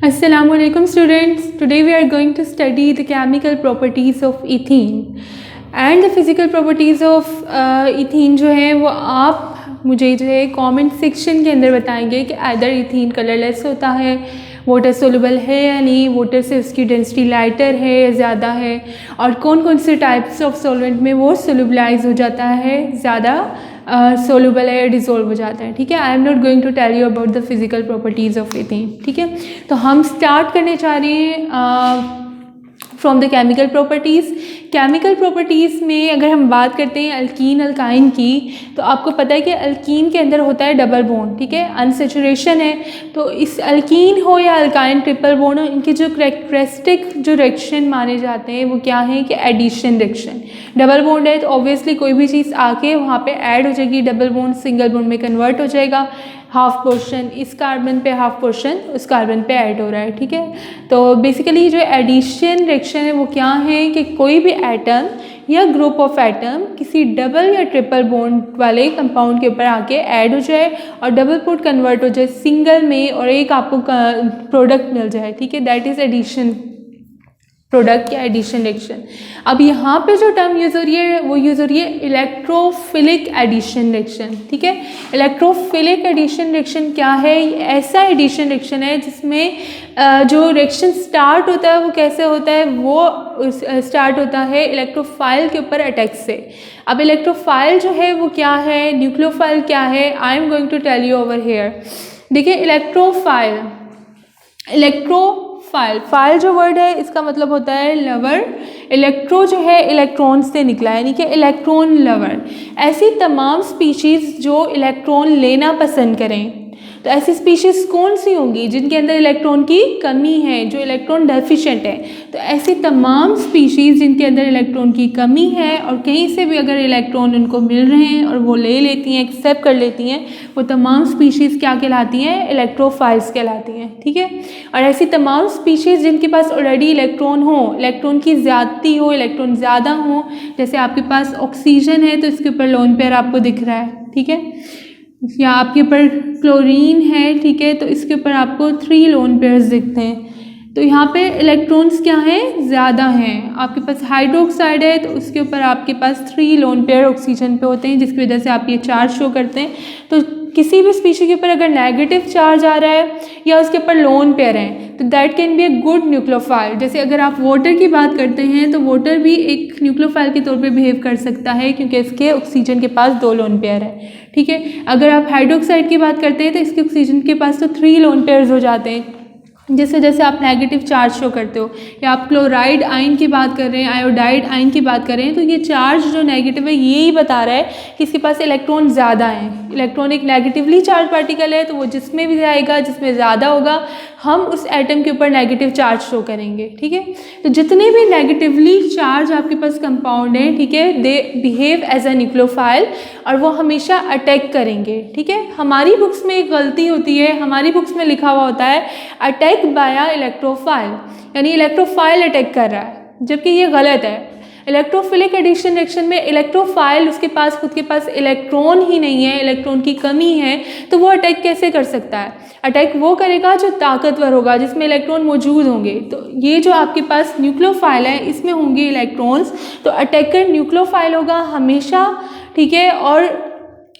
Assalamu alaikum students. Today we are going to study the chemical properties of ethene and the physical properties of ethene जो है वो आप मुझे जो है कमेंट सेक्शन के अंदर बताएंगे कि अदर ethene कलरलेस होता है, वाटर सोलुबल है या नहीं, वाटर से उसकी डेंसिटी लाइटर है या ज़्यादा है, और कौन कौन से टाइप्स ऑफ सॉल्वेंट में वो सोलुबलाइज हो जाता है, ज़्यादा सोलुबल है, डिज़ोल्व हो जाता है। ठीक है, I am not going to tell you about the physical properties of ethane. ठीक है, तो हम स्टार्ट करने चाह रहे हैं from the chemical properties. Chemical properties में अगर हम बात करते हैं अल्कीन अल्काइन की, तो आपको पता है कि अल्कीन के अंदर होता है डबल बॉन्ड। ठीक है, अनसेचुरेशन है, तो इस अल्कीन हो या अल्काइन ट्रिपल बॉन्ड हो, इनके जो करेक्टरिस्टिक जो रिएक्शन माने जाते हैं वो क्या है कि एडिशन रिएक्शन। डबल बॉन्ड है तो ऑब्वियसली कोई भी चीज़ आके वहाँ पे ऐड हो जाएगी, डबल बॉन्ड सिंगल बॉन्ड में कन्वर्ट हो जाएगा, हाफ पोर्शन इस कार्बन पे हाफ पोर्शन उस कार्बन पे ऐड हो रहा है। ठीक है, तो बेसिकली जो एडिशन रिएक्शन है वो क्या है कि कोई भी एटम या ग्रुप ऑफ एटम किसी डबल या ट्रिपल बॉन्ड वाले कंपाउंड के ऊपर आके ऐड हो जाए और डबल बॉन्ड कन्वर्ट हो जाए सिंगल में और एक आपको प्रोडक्ट मिल जाए। ठीक है, दैट इज़ एडिशन प्रोडक्ट या एडिशन रिएक्शन। अब यहाँ पे जो टर्म यूज़ हो रही है वो यूज़ हो रही है इलेक्ट्रोफिलिक एडिशन रिएक्शन। ठीक है, इलेक्ट्रोफिलिक एडिशन रिएक्शन क्या है? ऐसा एडिशन रिएक्शन है जिसमें जो रिएक्शन स्टार्ट होता है वो कैसे होता है, वो स्टार्ट होता है इलेक्ट्रोफाइल के ऊपर अटैक से। अब इलेक्ट्रोफाइल जो है वो क्या है, न्यूक्लियोफाइल क्या है, I am going to tell you over here. देखिए, फाइल जो वर्ड है इसका मतलब होता है लवर। इलेक्ट्रो जो है इलेक्ट्रॉन से निकला है, यानी कि इलेक्ट्रॉन लवर। ऐसी तमाम स्पीशीज़ जो इलेक्ट्रॉन लेना पसंद करें, तो ऐसी स्पीशीज़ कौन सी होंगी जिनके अंदर इलेक्ट्रॉन की कमी है, जो इलेक्ट्रॉन डेफिशिएंट है। तो ऐसी तमाम स्पीशीज़ जिनके अंदर इलेक्ट्रॉन की कमी है और कहीं से भी अगर इलेक्ट्रॉन उनको मिल रहे हैं और वो ले लेती हैं, एक्सेप्ट कर लेती हैं, वो तमाम स्पीशीज़ क्या कहलाती हैं? इलेक्ट्रोफाइल्स कहलाती हैं। ठीक है, और ऐसी तमाम स्पीशीज़ जिनके पास ऑलरेडी इलेक्ट्रॉन हो, इलेक्ट्रॉन की ज़्यादती हो, इलेक्ट्रॉन ज़्यादा हो, जैसे आपके पास ऑक्सीजन है तो इसके ऊपर लोन पेयर आपको दिख रहा है। ठीक है, या आपके ऊपर क्लोरीन है, ठीक है, तो इसके ऊपर आपको 3 लोन पेयर्स दिखते हैं। तो यहाँ पे इलेक्ट्रॉन्स क्या हैं? ज़्यादा हैं। आपके पास हाइड्रोक्साइड है तो उसके ऊपर आपके पास 3 लोन पेयर ऑक्सीजन पे होते हैं, जिसकी वजह से आप ये चार्ज शो करते हैं। तो किसी भी स्पीशी के ऊपर अगर नेगेटिव चार्ज आ रहा है या उसके ऊपर लोन पेयर हैं तो that can be a good nucleophile. जैसे अगर आप वाटर की बात करते हैं तो वाटर भी एक न्यूक्लियोफाइल के तौर पे बिहेव कर सकता है क्योंकि इसके ऑक्सीजन के पास 2 लोन पेयर है। ठीक है, अगर आप हाइड्रोक्साइड की बात करते हैं तो इसके ऑक्सीजन के पास तो 3 लोन पेयर्स हो जाते हैं, जैसे जैसे आप नेगेटिव चार्ज शो करते हो। या आप क्लोराइड आयन की बात कर रहे हैं, आयोडाइड आयन की बात कर रहे हैं, तो ये चार्ज जो नेगेटिव है यही बता रहा है कि इसके पास इलेक्ट्रॉन ज़्यादा है। इलेक्ट्रॉन एक नेगेटिवली चार्ज पार्टिकल है तो वो जिसमें भी जाएगा, जिसमें ज़्यादा होगा, हम उस एटम के ऊपर नेगेटिव चार्ज शो करेंगे। ठीक है, तो जितने भी नेगेटिवली चार्ज आपके पास कंपाउंड है, ठीक है, they behave as a nucleophile और वो हमेशा अटैक करेंगे। ठीक है, हमारी बुक्स में एक गलती होती है, हमारी बुक्स में लिखा हुआ होता है अटैक बाय इलेक्ट्रोफाइल, यानी इलेक्ट्रोफाइल अटैक कर रहा है, जबकि ये गलत है। इलेक्ट्रोफिलिक एडिशन रिएक्शन में इलेक्ट्रोफाइल उसके पास खुद के पास इलेक्ट्रॉन ही नहीं है, इलेक्ट्रॉन की कमी है, तो वो अटैक कैसे कर सकता है? अटैक वो करेगा जो ताकतवर होगा, जिसमें इलेक्ट्रॉन मौजूद होंगे। तो ये जो आपके पास न्यूक्लियोफाइल है इसमें होंगे इलेक्ट्रॉन्स, तो अटैकर न्यूक्लियोफाइल होगा हमेशा। ठीक है, और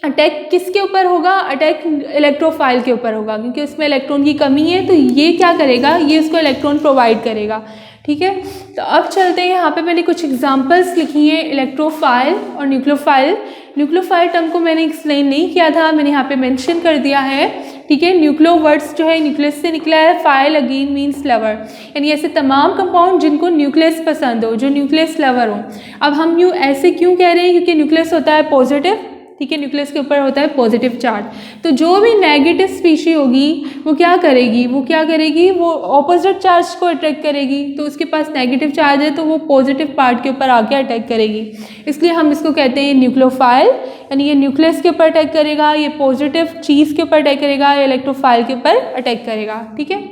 अटैक किसके ऊपर होगा? अटैक इलेक्ट्रोफाइल के ऊपर होगा, क्योंकि उसमें इलेक्ट्रॉन की कमी है, तो ये क्या करेगा? ये उसको इलेक्ट्रॉन प्रोवाइड करेगा। ठीक है, तो अब चलते हैं, यहाँ पे मैंने कुछ एग्जांपल्स लिखी हैं इलेक्ट्रोफाइल और न्यूक्लियोफाइल। न्यूक्लियोफाइल टर्म को मैंने एक्सप्लेन नहीं किया था, मैंने यहाँ पे मेंशन कर दिया है। ठीक है, न्यूक्लियो वर्ड्स जो है न्यूक्लियस से निकला है, फाइल अगेन मीन्स लवर, यानी ऐसे तमाम कंपाउंड जिनको न्यूक्लियस पसंद हो, जो न्यूक्लियस लवर हो। अब हम ऐसे क्यों कह रहे हैं? क्योंकि न्यूक्लियस होता है पॉजिटिव। ठीक है, न्यूक्लियस के ऊपर होता है पॉजिटिव चार्ज, तो जो भी नेगेटिव स्पीशी होगी वो क्या करेगी? वो ऑपोजिट चार्ज को अट्रैक्ट करेगी। तो उसके पास नेगेटिव चार्ज है तो वो पॉजिटिव पार्ट के ऊपर आके अटैक करेगी, इसलिए हम इसको कहते हैं न्यूक्लियोफाइल। यानी ये न्यूक्लियस के ऊपर अटैक करेगा, ये पॉजिटिव चीज़ के ऊपर अटैक करेगा, या इलेक्ट्रोफाइल के ऊपर अटैक करेगा। ठीक है,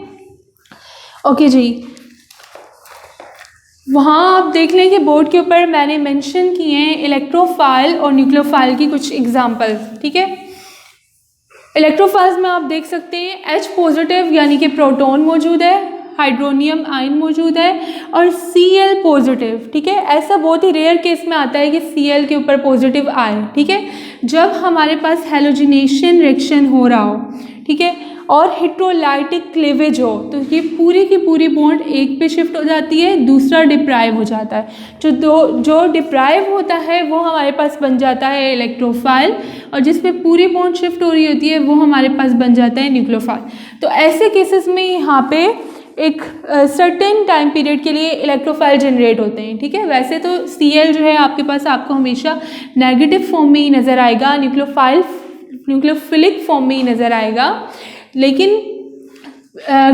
ओके जी, वहाँ आप देख लें कि बोर्ड के ऊपर मैंने मेंशन किए हैं इलेक्ट्रोफाइल और न्यूक्लियोफाइल की कुछ एग्जांपल। ठीक है, इलेक्ट्रोफाइल्स में आप देख सकते हैं H पॉजिटिव यानी कि प्रोटॉन मौजूद है, हाइड्रोनियम आयन मौजूद है और Cl पॉजिटिव, ठीक है। ऐसा बहुत ही रेयर केस में आता है कि Cl के ऊपर पॉजिटिव आए, ठीक है, जब हमारे पास हैलोजिनेशन रिएक्शन हो रहा हो, ठीक है, और हेट्रोलाइटिक क्लीवेज हो, तो ये पूरी की पूरी बॉन्ड एक पे शिफ्ट हो जाती है, दूसरा डिप्राइव हो जाता है। जो डिप्राइव होता है वो हमारे पास बन जाता है इलेक्ट्रोफाइल, और जिस पे पूरी बॉन्ड शिफ्ट हो रही होती है वो हमारे पास बन जाता है न्यूक्लियोफाइल। तो ऐसे केसेस में यहाँ पे एक सर्टेन टाइम पीरियड के लिए इलेक्ट्रोफाइल जनरेट होते हैं, ठीक है। वैसे तो Cl जो है आपके पास आपको हमेशा नेगेटिव फॉर्म में ही नज़र आएगा, न्यूक्लियोफिलिक फॉर्म में ही नज़र आएगा, लेकिन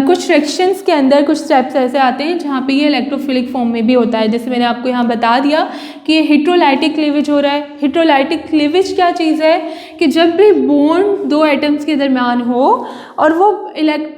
कुछ रिएक्शंस के अंदर कुछ स्टेप्स ऐसे आते हैं जहाँ पे ये इलेक्ट्रोफिलिक फॉर्म में भी होता है। जैसे मैंने आपको यहाँ बता दिया कि ये हेट्रोलाइटिक क्लीवेज हो रहा है। हेट्रोलाइटिक क्लीवेज क्या चीज़ है कि जब भी बॉन्ड दो एटम्स के दरमियान हो और वो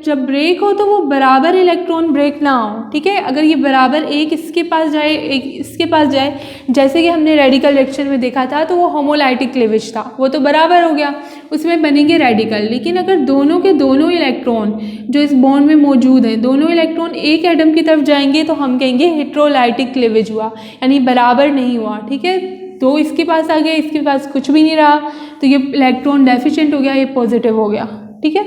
जब ब्रेक हो तो वो बराबर इलेक्ट्रॉन ब्रेक ना हो, ठीक है। अगर ये बराबर एक इसके पास जाए एक इसके पास जाए, जैसे कि हमने रेडिकल रिएक्शन में देखा था, तो वो होमोलाइटिक क्लीवेज था, वो तो बराबर हो गया, उसमें बनेंगे रेडिकल। लेकिन अगर दोनों के दोनों इलेक्ट्रॉन जो इस बॉन्ड में मौजूद हैं, दोनों इलेक्ट्रॉन एक एटम की तरफ जाएंगे तो हम कहेंगे हेट्रोलाइटिक क्लीवेज हुआ, यानी बराबर नहीं हुआ, ठीक है। तो इसके पास आ गया, इसके पास कुछ भी नहीं रहा, तो ये इलेक्ट्रॉन डेफिशिएंट हो गया, ये पॉजिटिव हो गया, ठीक है।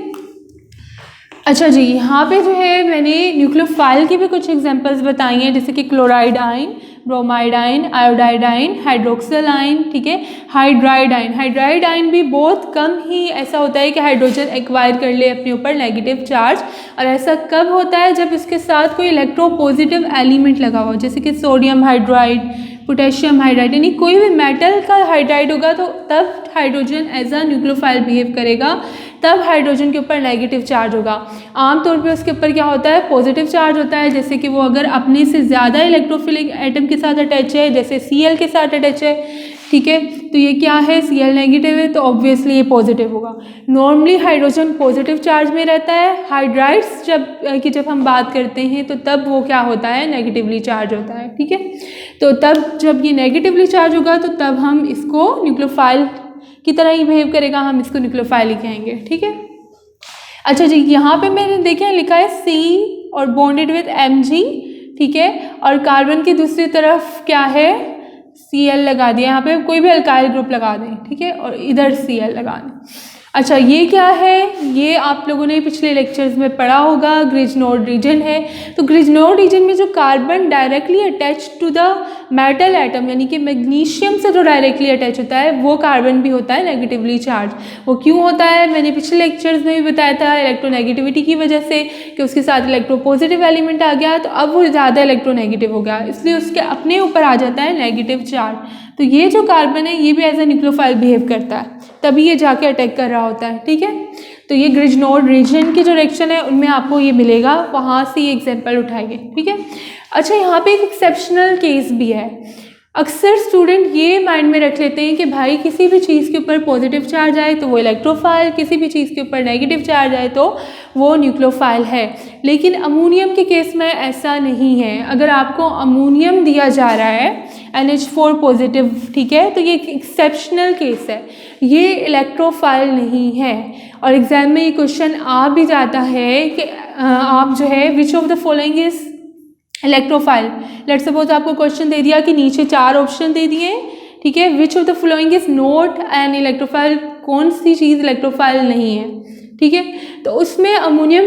अच्छा जी, यहाँ पे जो है मैंने न्यूक्लियोफाइल की भी कुछ एग्जांपल्स बताई हैं, जैसे कि chloride ion, bromide ion, iodide ion, hydroxyl ion, ठीक है, हाइड्राइड आयन। हाइड्राइड आयन भी बहुत कम ही ऐसा होता है कि हाइड्रोजन एक्वायर कर ले अपने ऊपर नेगेटिव चार्ज, और ऐसा कब होता है जब इसके साथ कोई इलेक्ट्रोपॉजिटिव एलिमेंट लगा हुआ, जैसे कि सोडियम हाइड्राइड, पोटेशियम हाइड्राइड, यानी कोई भी मेटल का हाइड्राइड होगा तो तब hydrogen as a nucleophile behave करेगा, तब हाइड्रोजन के ऊपर नेगेटिव चार्ज होगा। आमतौर पे उसके ऊपर क्या होता है, पॉजिटिव चार्ज होता है, जैसे कि वो अगर अपने से ज़्यादा इलेक्ट्रोफिलिक एटम के साथ अटैच है, जैसे Cl के साथ अटैच है, ठीक है, तो ये क्या है, Cl नेगेटिव है, तो ऑब्वियसली ये पॉजिटिव होगा। नॉर्मली हाइड्रोजन पॉजिटिव चार्ज में रहता है, हाइड्राइड्स जब हम बात करते हैं तो तब वो क्या होता है, नेगेटिवली चार्ज होता है, ठीक है। तो तब जब ये नेगेटिवली चार्ज होगा तो तब हम इसको न्यूक्लियोफाइल की तरह ही बिहेव करेगा, हम इसको न्यूक्लियोफाइल ही कहेंगे, ठीक है। अच्छा जी, यहाँ पे मैंने देखें लिखा है C और बॉन्डेड विद Mg, ठीक है, और कार्बन की दूसरी तरफ क्या है, Cl लगा दिया, यहाँ पे कोई भी अल्काइल ग्रुप लगा दें, ठीक है, और इधर Cl लगा दें। अच्छा, ये क्या है, ये आप लोगों ने पिछले लेक्चर्स में पढ़ा होगा, ग्रिजनोड रीजन है। तो ग्रिजनोड रीजन में जो carbon directly attach to the metal atom, यानी कि मैग्नीशियम से जो डायरेक्टली अटैच होता है वो कार्बन भी होता है नेगेटिवली चार्ज। वो क्यों होता है, मैंने पिछले लेक्चर्स में भी बताया था, इलेक्ट्रोनेगेटिविटी की वजह से, कि उसके साथ इलेक्ट्रोपॉजिटिव एलिमेंट आ गया तो अब वो ज़्यादा इलेक्ट्रोनेगेटिव हो गया, इसलिए उसके अपने ऊपर आ जाता है नेगेटिव चार्ज। तो ये जो कार्बन है ये भी एज ए न्यूक्लियोफाइल बिहेव करता है, तभी ये जाके अटैक कर रहा होता है, ठीक है। तो ये ग्रिजनोड रीजन की जो रिएक्शन है उनमें आपको ये मिलेगा, वहाँ से ये एग्जाम्पल उठाएंगे, ठीक है। अच्छा, यहाँ पे एक एक्सेप्शनल केस भी है। अक्सर स्टूडेंट ये माइंड में रख लेते हैं कि भाई किसी भी चीज़ के ऊपर पॉजिटिव चार्ज आए तो वो इलेक्ट्रोफाइल, किसी भी चीज़ के ऊपर नेगेटिव चार्ज आए तो वो न्यूक्लियोफाइल है। लेकिन अमोनियम के केस में ऐसा नहीं है। अगर आपको अमोनियम दिया जा रहा है NH4 पॉजिटिव, ठीक है, तो ये एक एक्सेप्शनल केस है, ये इलेक्ट्रोफाइल नहीं है। और एग्जाम में ये क्वेश्चन आ भी जाता है कि आप जो है which of the following is electrophile. Let's suppose आपको क्वेश्चन दे दिया कि नीचे 4 ऑप्शन दे दिए, ठीक है, which of the following is not an electrophile, कौन सी चीज़ इलेक्ट्रोफाइल नहीं है, ठीक है। तो उसमें अमोनियम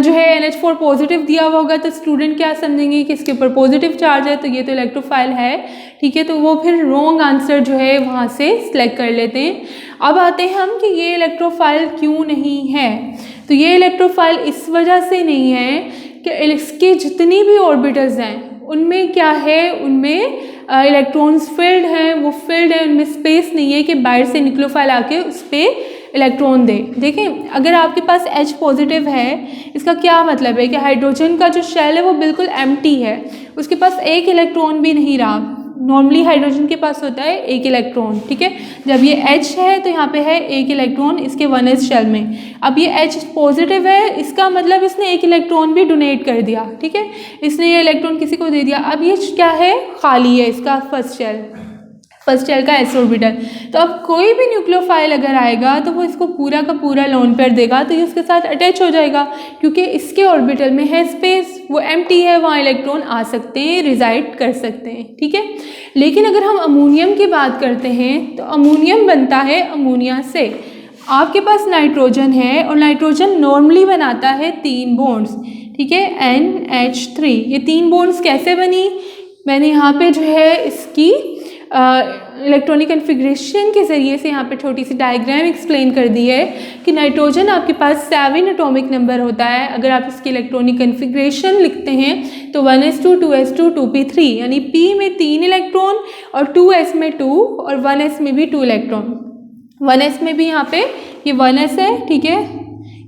जो है NH4 पॉजिटिव दिया हुआ होगा तो स्टूडेंट क्या समझेंगे कि इसके ऊपर पॉजिटिव चार्ज है तो ये तो इलेक्ट्रोफाइल है, ठीक है, तो वो फिर रॉन्ग आंसर जो है वहाँ से सिलेक्ट कर लेते हैं। अब आते हैं हम कि ये इलेक्ट्रोफाइल क्यों नहीं है। तो ये इलेक्ट्रोफाइल इस वजह से नहीं है कि इसके जितनी भी ऑर्बिटल्स हैं उनमें क्या है, उनमें इलेक्ट्रॉन्स फिल्ड हैं, वो फिल्ड है, उनमें स्पेस नहीं है कि बाहर से न्यूक्लियोफाइल आके उस पर इलेक्ट्रॉन दे। देखें, अगर आपके पास H पॉजिटिव है, इसका क्या मतलब है कि हाइड्रोजन का जो शेल है वो बिल्कुल एम्प्टी है, उसके पास एक इलेक्ट्रॉन भी नहीं रहा। नॉर्मली हाइड्रोजन के पास होता है एक इलेक्ट्रॉन, ठीक है, जब ये H है तो यहाँ पे है एक इलेक्ट्रॉन इसके 1s शेल में। अब ये H पॉजिटिव है, इसका मतलब इसने एक इलेक्ट्रॉन भी डोनेट कर दिया, ठीक है, इसने ये इलेक्ट्रॉन किसी को दे दिया। अब ये क्या है, खाली है इसका फर्स्ट फर्स्ट शेल का s ऑर्बिटल। तो अब कोई भी न्यूक्लियोफाइल अगर आएगा तो वो इसको पूरा का पूरा लोन पेयर देगा, तो ये उसके साथ अटैच हो जाएगा क्योंकि इसके ऑर्बिटल में है स्पेस, वो एम्प्टी है, वहाँ इलेक्ट्रॉन आ सकते हैं, रिजाइड कर सकते हैं, ठीक है। लेकिन अगर हम अमोनियम की बात करते हैं तो अमोनियम बनता है अमोनिया से। आपके पास नाइट्रोजन है और नाइट्रोजन नॉर्मली बनाता है 3 बॉन्ड्स, ठीक है, NH3। ये 3 बॉन्ड्स कैसे बनी, मैंने यहाँ पे जो है इसकी इलेक्ट्रॉनिक कन्फिग्रेशन के ज़रिए से यहाँ पे छोटी सी डायग्राम एक्सप्लेन कर दी है कि नाइट्रोजन आपके पास 7 एटॉमिक नंबर होता है। अगर आप इसकी इलेक्ट्रॉनिक कन्फिग्रेशन लिखते हैं तो 1s2 2s2 2p3, यानी p में 3 इलेक्ट्रॉन और 2s में 2 और 1s में भी 2 इलेक्ट्रॉन। 1s में भी यहाँ पे ये 1s है, ठीक है,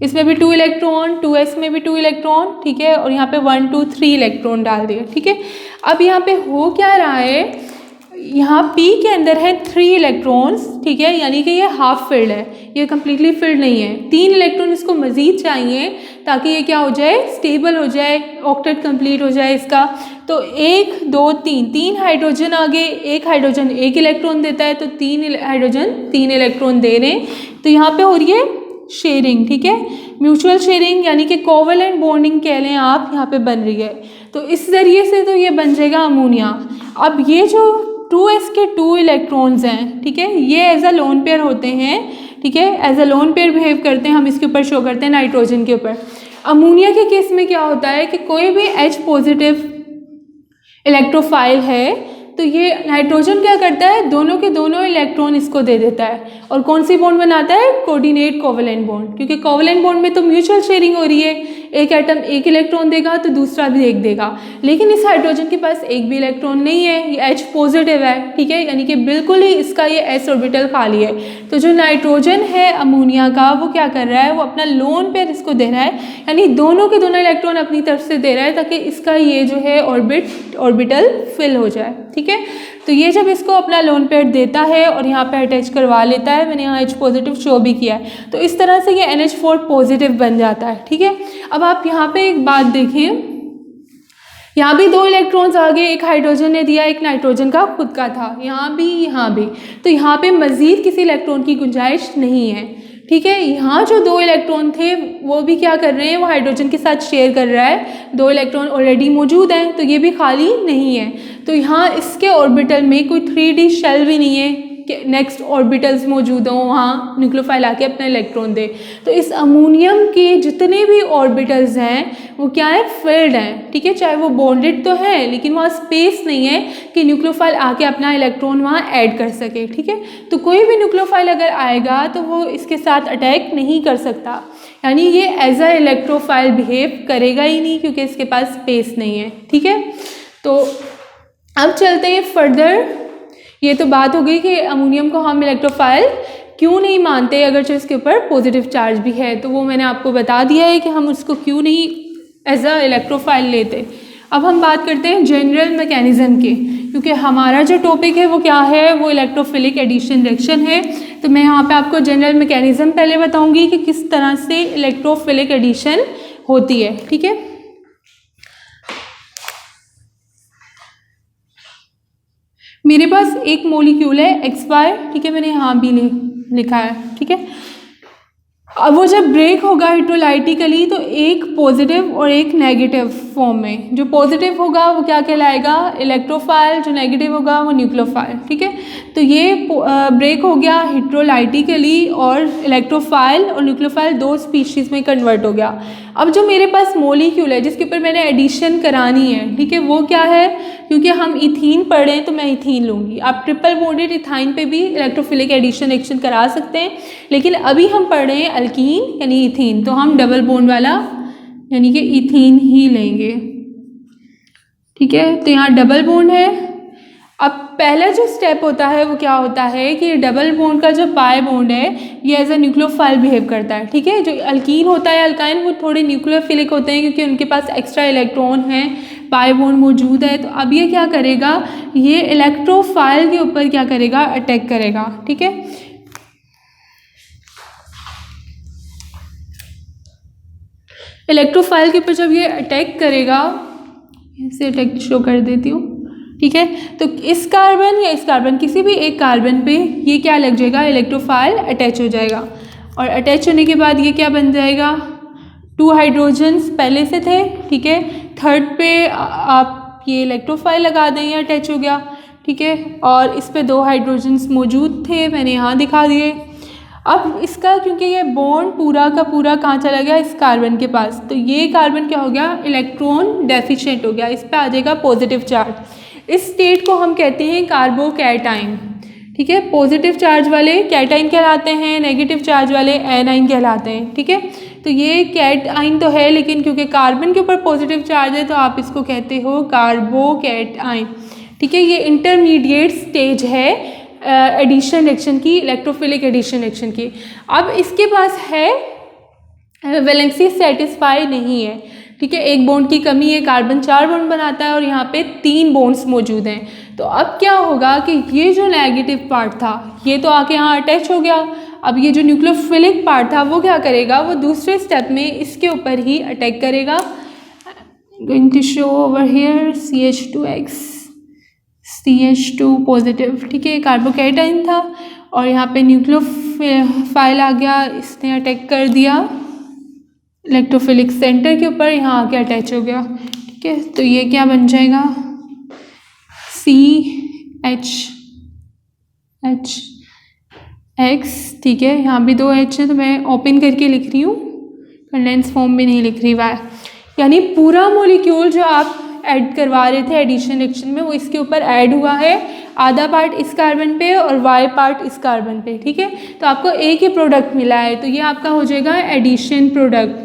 इसमें भी 2 इलेक्ट्रॉन, 2s में भी 2 इलेक्ट्रॉन, ठीक है, और यहाँ पे 1 2 3 इलेक्ट्रॉन डाल दिए, ठीक है। अब यहाँ पे हो क्या रहा है, यहाँ p के अंदर है 3 इलेक्ट्रॉन्स, ठीक है, यानी कि ये हाफ फिल्ड है, ये कम्प्लीटली फिल्ड नहीं है। 3 इलेक्ट्रॉन इसको मज़ीद चाहिए ताकि ये क्या हो जाए, स्टेबल हो जाए, ऑक्टेट कंप्लीट हो जाए इसका। तो 1 2 3 हाइड्रोजन आगे, एक हाइड्रोजन 1 इलेक्ट्रॉन देता है, तो 3 हाइड्रोजन 3 इलेक्ट्रॉन दे रहे हैं। तो यहाँ पे हो रही है शेयरिंग, ठीक है, म्यूचुअल शेयरिंग, यानी कि कोवेलेंट बॉन्डिंग कह लें आप, यहाँ पे बन रही है। तो इस ज़रिए से तो ये बन जाएगा अमोनिया। अब ये जो 2s के 2 इलेक्ट्रॉन्स हैं, ठीक है, ये एज अ लोन पेयर होते हैं, ठीक है, as a lone pair behave करते हैं। हम इसके ऊपर शो करते हैं नाइट्रोजन के ऊपर। अमोनिया के केस में क्या होता है कि कोई भी H पॉजिटिव इलेक्ट्रोफाइल है तो ये नाइट्रोजन क्या करता है, दोनों के दोनों इलेक्ट्रॉन इसको दे देता है और कौन सी बॉन्ड बनाता है, कोऑर्डिनेट कोवेलेंट बॉन्ड, क्योंकि कोवेलेंट बॉन्ड में तो म्यूचुअल शेयरिंग हो रही है, एक एटम 1 इलेक्ट्रॉन देगा तो दूसरा भी 1 देगा। लेकिन इस हाइड्रोजन के पास एक भी इलेक्ट्रॉन नहीं है, ये H पॉजिटिव है, ठीक है, यानी कि बिल्कुल ही इसका ये s ऑर्बिटल खाली है। तो जो नाइट्रोजन है अमोनिया का, वो क्या कर रहा है, वो अपना लोन पेयर इसको दे रहा है, यानी दोनों के दोनों इलेक्ट्रॉन अपनी तरफ से दे रहा है ताकि इसका ये जो है ऑर्बिटल फिल हो जाए, ठीक है। तो ये जब इसको अपना लोन पेयर देता है और यहाँ पे अटैच करवा लेता है, मैंने यहाँ H पॉजिटिव शो भी किया है, तो इस तरह से ये NH4 पॉजिटिव बन जाता है, ठीक है। अब आप यहाँ पे एक बात देखिए, यहाँ भी 2 इलेक्ट्रॉन्स आ गए, एक हाइड्रोजन ने दिया, एक नाइट्रोजन का खुद का था, यहाँ भी, तो यहाँ पे मज़ीद किसी इलेक्ट्रॉन की गुंजाइश नहीं है, ठीक है। यहाँ जो 2 इलेक्ट्रॉन थे वो भी क्या कर रहे हैं, वो हाइड्रोजन के साथ शेयर कर रहा है, 2 इलेक्ट्रॉन ऑलरेडी मौजूद हैं, तो ये भी खाली नहीं है। तो यहाँ इसके ऑर्बिटल में कोई 3D शेल भी नहीं है कि नेक्स्ट ऑर्बिटल्स मौजूद हों, वहाँ न्यूक्लियोफाइल आके अपना इलेक्ट्रॉन दे। तो इस अमोनियम के जितने भी ऑर्बिटल्स हैं वो क्या है, फिल्ड हैं, ठीक है, चाहे वो बॉन्डेड तो है लेकिन वहाँ स्पेस नहीं है कि न्यूक्लियोफाइल आके अपना इलेक्ट्रॉन वहाँ ऐड कर सके, ठीक है। तो कोई भी न्यूक्लियोफाइल अगर आएगा तो वो इसके साथ अटैक नहीं कर सकता, यानी ये एज अ इलेक्ट्रोफाइल बिहेव करेगा ही नहीं क्योंकि इसके पास स्पेस नहीं है, ठीक है। तो अब चलते हैं फर्दर। ये तो बात हो गई कि अमोनियम को हम इलेक्ट्रोफाइल क्यों नहीं मानते अगर जो इसके ऊपर पॉजिटिव चार्ज भी है, तो वो मैंने आपको बता दिया है कि हम उसको क्यों नहीं एज अ इलेक्ट्रोफाइल लेते। अब हम बात करते हैं जनरल मैकेनिज्म की, क्योंकि हमारा जो टॉपिक है वो क्या है, वो इलेक्ट्रोफिलिक एडिशन रिएक्शन है। तो मैं यहाँ पे आपको जनरल मैकेनिज्म पहले बताऊँगी कि किस तरह से इलेक्ट्रोफिलिक एडिशन होती है, ठीक है। मेरे पास एक मॉलिक्यूल है XY, ठीक है, मैंने यहाँ भी लिखा है, ठीक है। अब वो जब ब्रेक होगा हाइड्रोलाइटिकली तो एक पॉजिटिव और एक नेगेटिव फॉर्म में, जो पॉजिटिव होगा वो क्या कहलाएगा, इलेक्ट्रोफाइल, जो नेगेटिव होगा वो न्यूक्लियोफाइल, ठीक है। तो ये ब्रेक हो गया हाइड्रोलाइटिकली और इलेक्ट्रोफाइल और न्यूक्लियोफाइल 2 स्पीशीज़ में कन्वर्ट हो गया। अब जो मेरे पास मॉलिक्यूल है जिसके ऊपर मैंने एडिशन करानी है, ठीक है, वो क्या है, क्योंकि हम इथीन पढ़ रहे हैं तो मैं इथीन लूँगी। आप ट्रिपल बॉन्डेड इथाइन पे भी इलेक्ट्रोफिलिक एडिशन रिएक्शन करा सकते हैं, लेकिन अभी हम पढ़ रहे हैं अल्कीन यानी इथीन, तो हम डबल बॉन्ड वाला यानी कि इथीन ही लेंगे, ठीक है। तो यहाँ डबल बॉन्ड है। अब पहला जो स्टेप होता है वो क्या होता है कि डबल बॉन्ड का जो पाई बॉन्ड है ये एज अ न्यूक्लियोफाइल बिहेव करता है, ठीक है। जो अल्कीन होता है, अल्काइन, वो थोड़े न्यूक्लियोफिलिक होते हैं क्योंकि उनके पास एक्स्ट्रा इलेक्ट्रॉन है, पाई बॉन्ड मौजूद है। तो अब ये क्या करेगा, ये इलेक्ट्रोफाइल के ऊपर क्या करेगा, अटैक करेगा, ठीक है। इलेक्ट्रोफाइल के ऊपर जब ये अटैक करेगा, ऐसे अटैक शो कर देती हूँ, ठीक है। तो इस कार्बन या इस कार्बन किसी भी एक कार्बन पे ये क्या लग जाएगा, इलेक्ट्रोफाइल अटैच हो जाएगा और अटैच होने के बाद ये क्या बन जाएगा, 2 हाइड्रोजन्स पहले से थे, ठीक है। थर्ड पे आप ये इलेक्ट्रोफाइल लगा दें, ये अटैच हो गया, ठीक है। और इस पे 2 हाइड्रोजन्स मौजूद थे, मैंने यहाँ दिखा दिए। अब इसका क्योंकि ये बॉन्ड पूरा का पूरा कहाँ चला गया, इस कार्बन के पास, तो ये कार्बन क्या हो गया, इलेक्ट्रॉन डेफिशिएंट हो गया, इस पे आ जाएगा पॉजिटिव चार्ज। इस स्टेट को हम कहते हैं कार्बोकैटाइन, ठीक है। पॉजिटिव चार्ज वाले कैटाइन कहलाते हैं, नेगेटिव चार्ज वाले एनाइन कहलाते हैं, ठीक है। तो ये कैटाइन तो है, लेकिन क्योंकि कार्बन के ऊपर पॉजिटिव चार्ज है तो आप इसको कहते हो कार्बोकैटाइन, ठीक है। ये इंटरमीडिएट स्टेज है एडिशन रिएक्शन की, इलेक्ट्रोफिलिक एडिशन रिएक्शन की। अब इसके पास है वैलेंसी सेटिस्फाई नहीं है, ठीक है। एक बॉन्ड की कमी है, कार्बन 4 बॉन्ड बनाता है और यहाँ पे 3 बॉन्ड्स मौजूद हैं। तो अब क्या होगा कि ये जो नेगेटिव पार्ट था ये तो आके यहाँ अटैच हो गया। अब ये जो न्यूक्लियोफिलिक पार्ट था वो क्या करेगा, वो दूसरे स्टेप में इसके ऊपर ही अटैक करेगा। Going to show over here CH2X, CH2 positive, ठीक है। कार्बोकैटाइन था और यहाँ पे न्यूक्लियोफाइल आ गया, इसने अटैक कर दिया इलेक्ट्रोफिलिक सेंटर के ऊपर, यहाँ आके अटैच हो गया, ठीक है। तो ये क्या बन जाएगा, CH(X), ठीक है। यहाँ भी 2 H है तो मैं ओपन करके लिख रही हूँ, कंडेंस फॉर्म में नहीं लिख रही वाई। यानी पूरा मोलिक्यूल जो आप ऐड करवा रहे थे एडिशन रिएक्शन में वो इसके ऊपर ऐड हुआ है, आधा पार्ट इस कार्बन पे और वाई पार्ट इस कार्बन पे, ठीक है। तो आपको एक ही प्रोडक्ट मिला है, तो ये आपका हो जाएगा एडिशन प्रोडक्ट,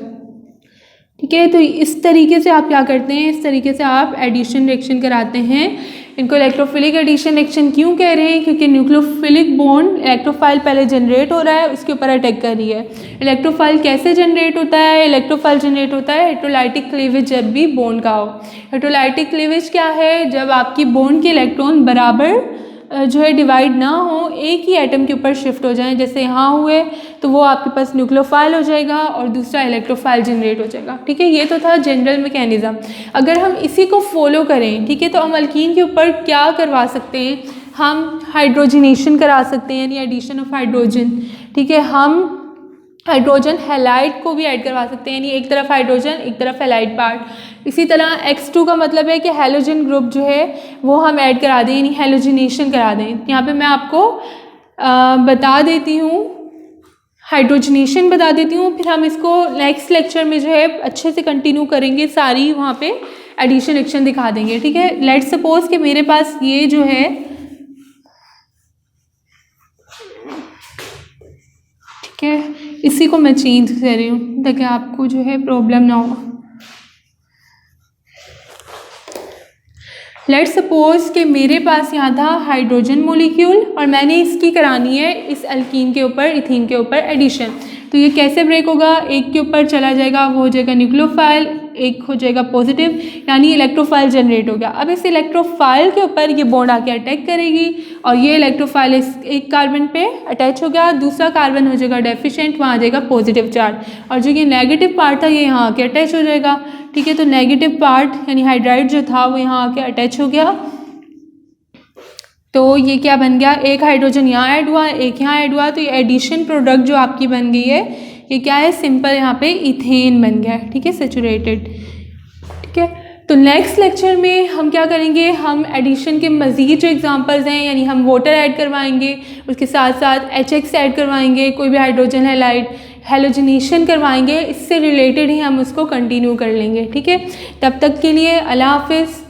ठीक है। तो इस तरीके से आप क्या करते हैं, इस तरीके से आप एडिशन रिएक्शन कराते हैं। इनको इलेक्ट्रोफिलिक एडिशन रिएक्शन क्यों कह रहे हैं, क्योंकि न्यूक्लियोफिलिक बॉन्ड इलेक्ट्रोफाइल पहले जनरेट हो रहा है, उसके ऊपर अटैक कर रही है। इलेक्ट्रोफाइल कैसे जनरेट होता है, इलेक्ट्रोफाइल जनरेट होता है हेटेरोलाइटिक क्लीवेज जब भी बॉन्ड का हो। हेटेरोलाइटिक क्लीवेज क्या है, जब आपकी बॉन्ड के इलेक्ट्रॉन बराबर जो है डिवाइड ना हो, एक ही एटम के ऊपर शिफ्ट हो जाएं, जैसे यहाँ हुए तो वो आपके पास न्यूक्लियोफाइल हो जाएगा और दूसरा इलेक्ट्रोफाइल जनरेट हो जाएगा, ठीक है। ये तो था जनरल मैकेनिज्म। अगर हम इसी को फॉलो करें, ठीक है, तो हम अल्कीन के ऊपर क्या करवा सकते हैं, हम हाइड्रोजनेशन करा सकते हैं, यानी एडिशन ऑफ हाइड्रोजन, ठीक है। हम हाइड्रोजन हैलाइड को भी ऐड करवा सकते हैं, यानी एक तरफ हाइड्रोजन एक तरफ हैलाइड पार्ट। इसी तरह X2 का मतलब है कि हैलोजन ग्रुप जो है वो हम ऐड करा दें, यानी हैलोजनेशन करा दें। यहाँ पे मैं आपको बता देती हूँ, हाइड्रोजनेशन बता देती हूँ, फिर हम इसको नेक्स्ट लेक्चर में जो है अच्छे से कंटिन्यू करेंगे, सारी वहाँ पे एडिशन रिएक्शन दिखा देंगे, ठीक है। लेट्स सपोज कि मेरे पास ये जो है, ठीक है, इसी को मैं चेंज कर रही हूँ ताकि आपको जो है प्रॉब्लम ना हो। लेट्स सपोज कि मेरे पास यहाँ था हाइड्रोजन मोलिक्यूल और मैंने इसकी करानी है इस अल्कीन के ऊपर, इथीन के ऊपर एडिशन। तो ये कैसे ब्रेक होगा, एक के ऊपर चला जाएगा, वो हो जाएगा न्यूक्लियोफाइल, एक हो जाएगा पॉजिटिव, यानी इलेक्ट्रोफाइल जनरेट हो गया। अब इस इलेक्ट्रोफाइल के ऊपर ये बॉन्ड आके अटैक करेगी और ये इलेक्ट्रोफाइल इस एक कार्बन पे अटैच हो गया, दूसरा कार्बन हो जाएगा डेफिशिएंट, वहाँ आ जाएगा पॉजिटिव चार्ज, और जो ये नेगेटिव पार्ट था ये यहाँ आके अटैच हो जाएगा, ठीक है। तो नेगेटिव पार्ट यानी हाइड्राइड जो था वो यहाँ आके अटैच हो गया। तो ये क्या बन गया, एक हाइड्रोजन यहाँ ऐड हुआ, एक यहाँ ऐड हुआ, तो ये एडिशन प्रोडक्ट जो आपकी बन गई है ये क्या है, सिंपल यहाँ पे इथेन बन गया है, ठीक है, सैचुरेटेड, ठीक है। तो नेक्स्ट लेक्चर में हम क्या करेंगे, हम एडिशन के मज़ीद जो एग्जांपल्स हैं, यानी हम वाटर ऐड करवाएंगे, उसके साथ साथ HX ऐड करवाएंगे, कोई भी हाइड्रोजन हैलाइड हैलोजनेशन करवाएंगे, इससे रिलेटेड ही हम उसको कंटिन्यू कर लेंगे, ठीक है। तब तक के लिए अल्लाह हाफिज़।